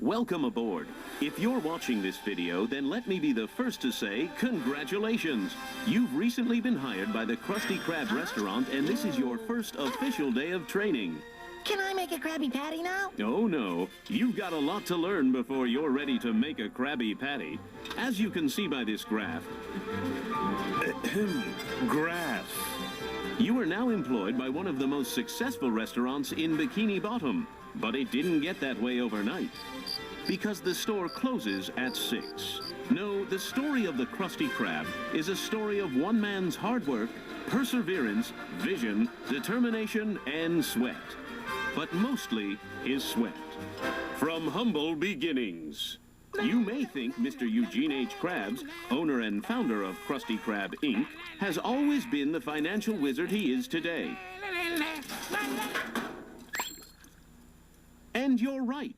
Welcome aboard. If you're watching this video, then let me be the first to say congratulations. You've recently been hired by the Krusty Krab restaurant, and this is your first official day of training. Can I make a Krabby Patty now? Oh no, you've got a lot to learn before you're ready to make a Krabby Patty. As you can see by this graph, you are now employed by one of the most successful restaurants in Bikini Bottom. But it didn't get that way overnight, because the store closes at 6. No, the story of the Krusty Krab is a story of one man's hard work, perseverance, vision, determination, and sweat. But mostly his sweat. From humble beginnings. You may think Mr. Eugene H. Krabs, owner and founder of Krusty Krab, Inc., has always been the financial wizard he is today. And you're right.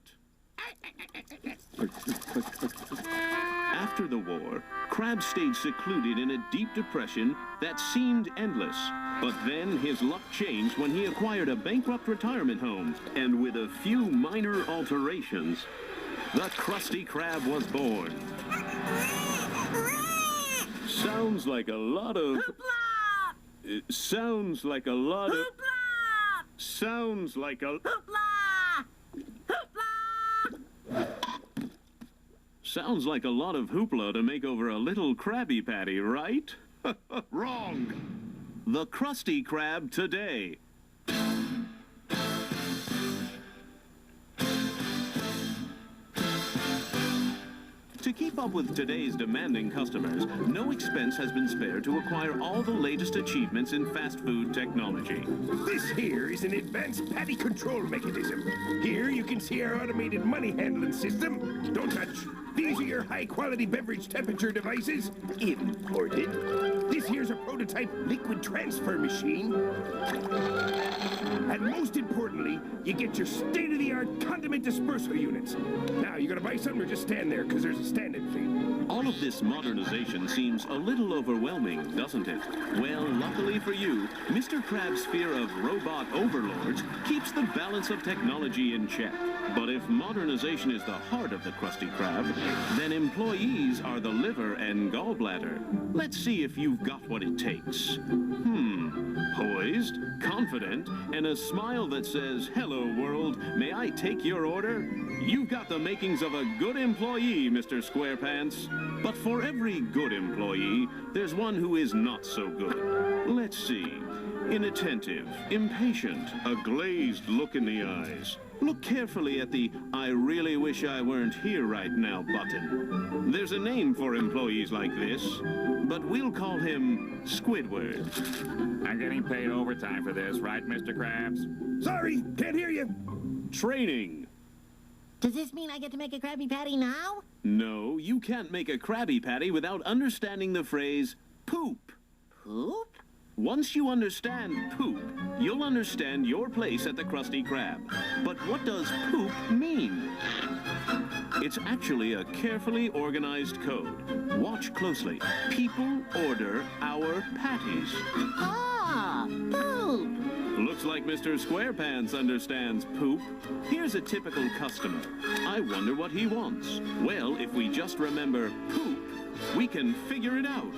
After the war, Krabs stayed secluded in a deep depression that seemed endless. But then his luck changed when he acquired a bankrupt retirement home. And with a few minor alterations, the Krusty Krab was born. Sounds like a lot of... Sounds like a lot of... Sounds like a... Sounds like a lot of hoopla to make over a little Krabby Patty, right? Wrong! The Krusty Krab today. To keep up with today's demanding customers, no expense has been spared to acquire all the latest achievements in fast food technology. This here is an advanced patty control mechanism. Here you can see our automated money handling system. Don't touch. These are your high-quality beverage temperature devices, imported. This here's a prototype liquid transfer machine. And most importantly, you get your state-of-the-art condiment dispersal units. Now, you gonna buy something or just stand there, because there's a stand-in fee? All of this modernization seems a little overwhelming, doesn't it? Well, luckily for you, Mr. Krab's fear of robot overlords keeps the balance of technology in check. But if modernization is the heart of the Krusty Krab, then employees are the liver and gallbladder. Let's see if you've got what it takes. Poised, confident, and a smile that says, "Hello, world, may I take your order?" You've got the makings of a good employee, Mr. Squarepants. But for every good employee, there's one who is not so good. Let's see. Inattentive, impatient, a glazed look in the eyes. Look carefully at the "I really wish I weren't here right now" button. There's a name for employees like this, but we'll call him Squidward. I'm getting paid overtime for this, right, Mr. Krabs? Sorry, can't hear you. Training. Does this mean I get to make a Krabby Patty now? No, you can't make a Krabby Patty without understanding the phrase poop. Poop? Once you understand poop, you'll understand your place at the Krusty Krab. But what does poop mean? It's actually a carefully organized code. Watch closely. People order our patties. Ah, poop! Looks like Mr. Squarepants understands poop. Here's a typical customer. I wonder what he wants. Well, if we just remember poop, we can figure it out.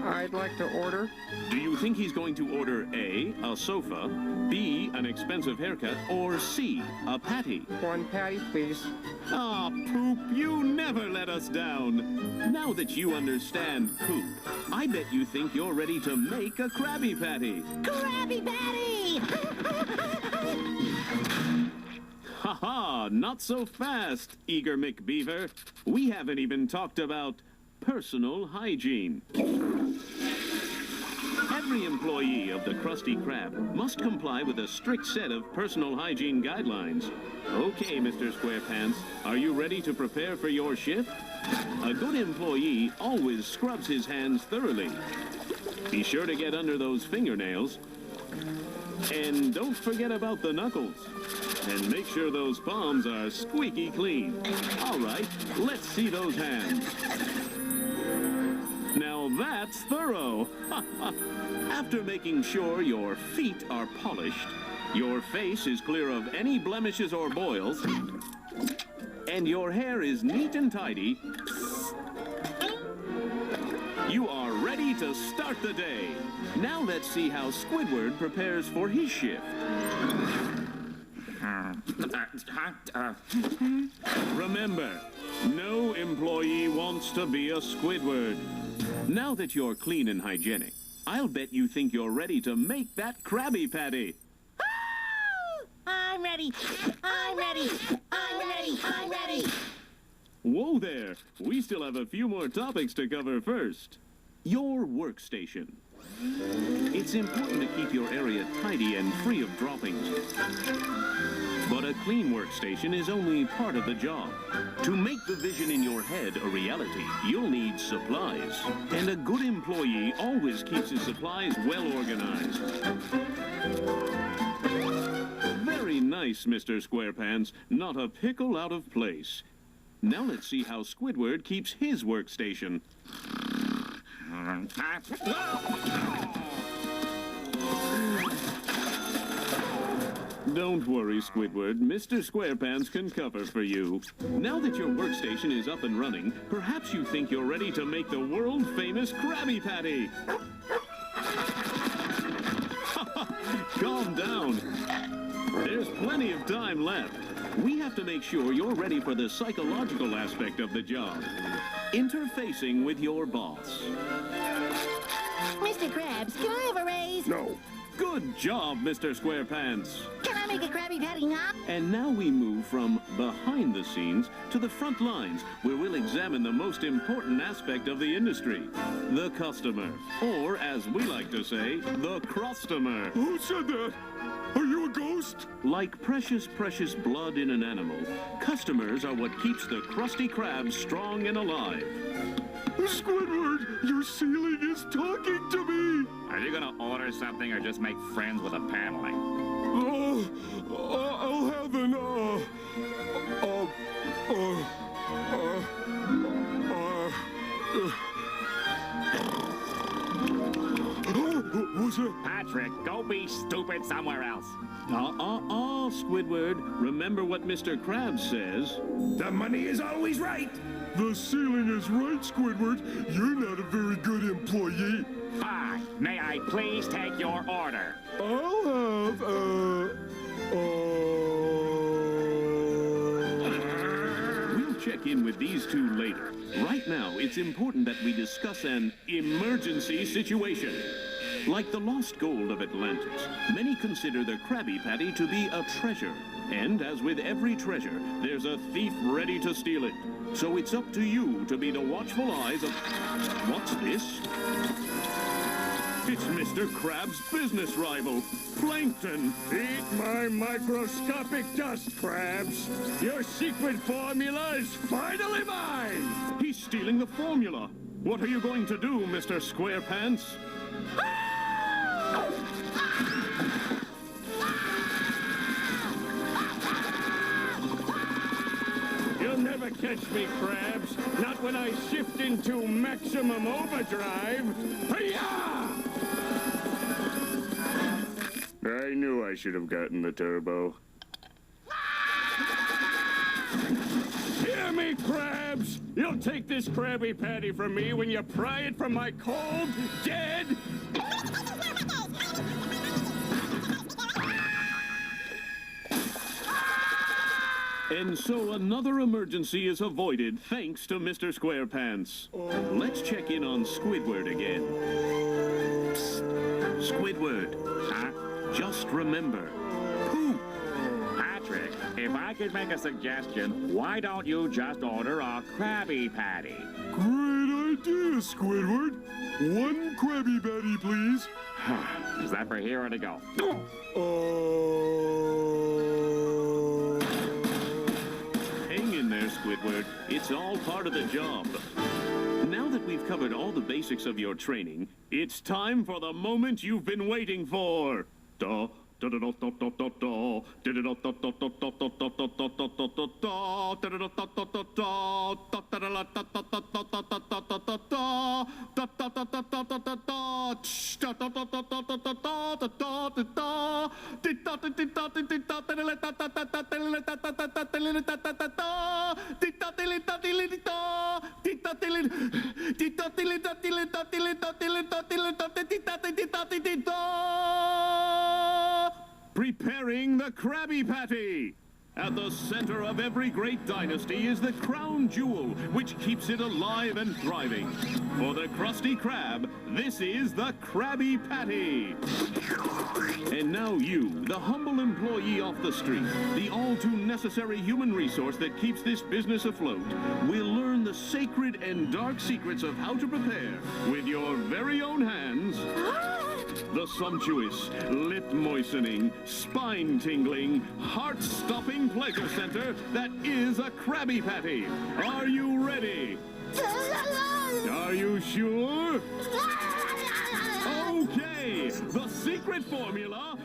I'd like to order. Do you think he's going to order A, a sofa, B, an expensive haircut, or C, a patty? One patty, please. Ah, Poop, you never let us down. Now that you understand poop, I bet you think you're ready to make a Krabby Patty. Krabby Patty! Ha-ha, not so fast, Eager McBeaver. We haven't even talked about personal hygiene. Every employee of the Krusty Krab must comply with a strict set of personal hygiene guidelines. Okay, Mr. Squarepants, are you ready to prepare for your shift? A good employee always scrubs his hands thoroughly. Be sure to get under those fingernails. And don't forget about the knuckles. And make sure those palms are squeaky clean. All right, let's see those hands. Now that's thorough. After making sure your feet are polished, your face is clear of any blemishes or boils, and your hair is neat and tidy, you are ready to start the day. Now let's see how Squidward prepares for his shift. Remember, no employee wants to be a Squidward. Now that you're clean and hygienic, I'll bet you think you're ready to make that Krabby Patty. I'm ready. I'm ready. I'm ready. I'm ready. Whoa there, we still have a few more topics to cover first. Your workstation. It's important to keep your area tidy and free of droppings. But a clean workstation is only part of the job. To make the vision in your head a reality, you'll need supplies. And a good employee always keeps his supplies well organized. Very nice, Mr. Squarepants. Not a pickle out of place. Now let's see how Squidward keeps his workstation. Don't worry, Squidward. Mr. Squarepants can cover for you. Now that your workstation is up and running, perhaps you think you're ready to make the world-famous Krabby Patty. Calm down. There's plenty of time left. We have to make sure you're ready for the psychological aspect of the job. Interfacing with your boss. Mr. Krabs, can I have a raise? No. Good job, Mr. Squarepants. Can I make a Krabby Patty now? And now we move from behind the scenes to the front lines, where we'll examine the most important aspect of the industry, the customer. Or, as we like to say, the Krustomer. Who said that? Are you a ghost? Like precious, precious blood in an animal, customers are what keeps the Krusty Krab strong and alive. Squidward, your ceiling is talking to me. Are you gonna order something or just make friends with the paneling? I'll have an, what's that? Patrick, go be stupid somewhere else. Squidward. Remember what Mr. Krabs says. The money is always right. The ceiling is right, Squidward. You're not a very good employee. Fine. May I please take your order? I'll have, We'll check in with these two later. Right now, it's important that we discuss an emergency situation. Like the lost gold of Atlantis, many consider the Krabby Patty to be a treasure. And as with every treasure, there's a thief ready to steal it. So it's up to you to be the watchful eyes of... What's this? It's Mr. Krab's business rival, Plankton. Eat my microscopic dust, Krabs. Your secret formula is finally mine. He's stealing the formula. What are you going to do, Mr. Squarepants? You'll never catch me, Krabs. Not when I shift into maximum overdrive. Hi-ya! I knew I should have gotten the turbo. Hear me, Krabs! You'll take this Krabby Patty from me when you pry it from my cold, dead... And so another emergency is avoided thanks to Mr. Squarepants. Let's check in on Squidward again. Psst. Squidward, just remember, poop. Patrick, if I could make a suggestion, why don't you just order a Krabby Patty? Great idea, Squidward. One Krabby Patty, please. Is that for here or to go? Hang in there, Squidward. It's all part of the job. Now that we've covered all the basics of your training, it's time for the moment you've been waiting for. Preparing the Krabby Patty. At the center of every great dynasty is the crown jewel, which keeps it alive and thriving. For the Krusty Krab, this is the Krabby Patty. And now you, the humble employee off the street, the all-too-necessary human resource that keeps this business afloat, will learn the sacred and dark secrets of how to prepare, with your very own hands, the sumptuous, lip-moistening, spine-tingling, heart-stopping pleasure center that is a Krabby Patty. Are you ready? Are you sure? Okay, the secret formula